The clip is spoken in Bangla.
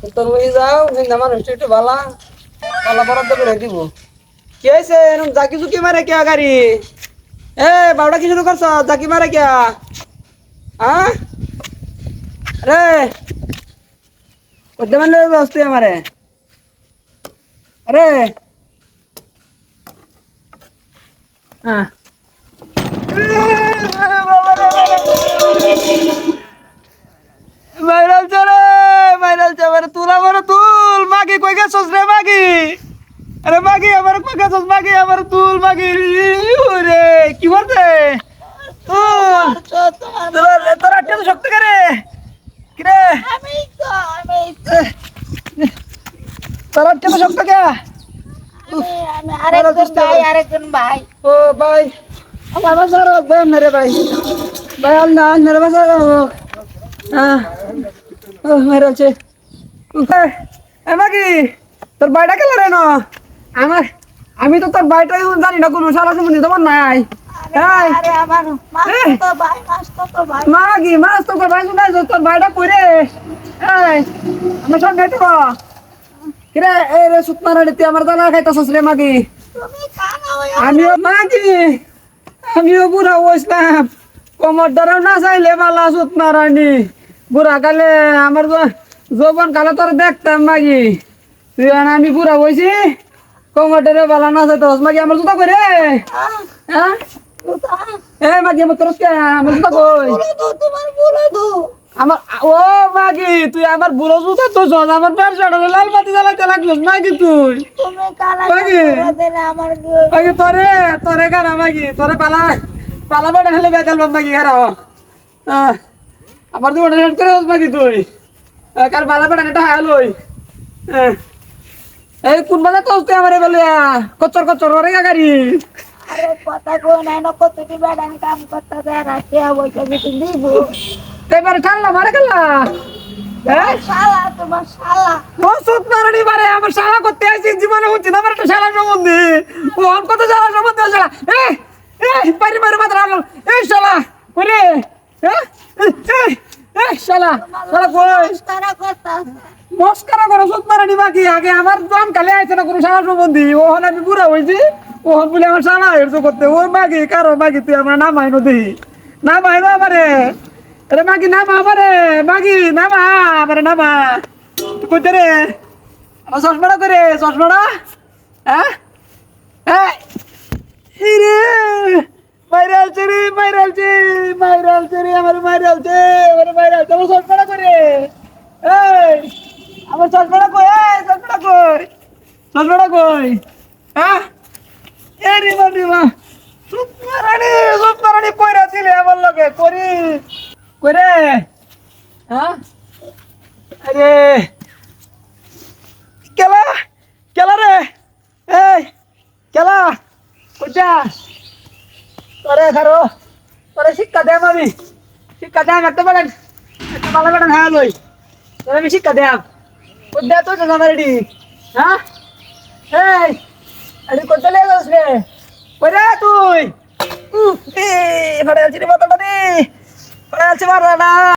তোর ওই যাও আমার হচ্ছে একটু বালা বালা বরাদ্দ করে দিব কি হয়েছে এরকম জাকি জুকি মারে কে গাড়ি এ বাবুটা কি শুরু করছ জাকি মারে কে হ্যাঁ রে করতে মানে বসতে আমারে আরে হ্যাঁ ভাইরাল চলে ভাইরাল চলে তুলা বড় তুল মাগি কই গেছস রে মাগি আরে মাগি আমার কই গেছস মাগি আমার তুল মাগি রে কি করতে তোরা তোরা আটকে তো শক্ত করে কি রে তোরা আটকে তো শক্ত কে আরেকজন ভাই ও ভাই আমার বাজার ভাই মেরে ভাই ভাই আল্লাহ মেরে বাজার হ্যাঁ ও মেরে আছে মাগি তোর বাড়িটা কেন রে না আমার আমি তো তোর বাড়িটাই জানি না কোনো সারা সম্বন্ধে তোমার নাই আরে আমার মাস্তো ভাই মাগি মাছ তো ভাই শুনাই তোর বাড়িটা কইরে আমার সঙ্গে তো কিরে এই রে সুতমারা তুই আমার দানা খাইতাছস রে মাগি তুমি কানা হয়ে আমিও মাগি আমিও বুড়া হইছিলাম কোমর ধরে না চাইলে বালা সুতমারানি বুড়া কালে আমার যৌবন কালে তোর দেখতাম মাগি তুই আমি বুড়া হইছি কোমর ধরে বালা না চাইতাস মাগি আমার জুতা করে হ্যাঁ এ মাগি আমার তোর আমার জুতা কই তোমার বলে দো আমার ও মাগি তুই আমার বুড়ো জুতা তো জল আমার ব্যবসাটা লাল বাতি জ্বালাতে লাগছিস মাগি তুই তুমি কানা মাগি দিলে আমার মাগি তোরে তোরে গানা মাগি তোরে পালা পালা বেড়া হেলে বেকাল মাগি হারাও আমার তুই হেড করে মাগি তুই কার পালা বেড়া এটা হালই এই কোন বাজে তো তুই আমারে বলে কচ্চর কচ্চর ওরে গাড়ি আরে কথা কো নাই না কত কি বেড়ান কাম করতে দেয় না কে বইতে দিতে দিব এবারে ঠান্ডা মারে গেলা হ্যাঁ শালা তোমার শালা ও সুত মারানি মারে আমার শালা করতে আইছি জীবনে হচ্ছে না আমার একটা শালা সম্বন্ধে ও আম কত শালা সম্বন্ধে শালা পারি মারে মাত্র আলো এই শালা ওরে শালা শালা কই তারা করতা মস্কারা করো সুত মারানি বাকি আগে আমার দম কালে আইছে না কোনো শালা সম্বন্ধে ও হন আমি বুড়া হইছি ও হন বলে আমার শালা এরছো করতে ও বাকি কারো বাকি তুই আমার নাম আইনো দেই না মাইনো আমারে আরে মাগি নামা আমারে মাগি নামা আমারে নামা কইতে রে আমার চশমাটা করে চশমাটা হ্যাঁ এই রে মাইরালছে রে মাইরালছে মাইরালছে রে আমার মাইরালছে আমার চশমাটা করে এই আমার চশমাটা কই চশমাটা কই হ্যাঁ এই রে মা সুতমারানি পয়রা ছিলে আমার লগে করি করে হ্যাঁ আরে কেলা কেলা রে এই কেলা কোথা তোরে খারো তোরে শিক্ষা দেম আমি শিক্ষা দেম একটা ভালো বেড়ান হ্যাঁ লই তোরে আমি শিক্ষা দেম কোথা তো আমার রেডি হ্যাঁ এই আরে কোথা লেগে যাস রে কইরা তুই এ ফড়ে আছি রে মাথাটা রে ফড়ে আছি মাররা না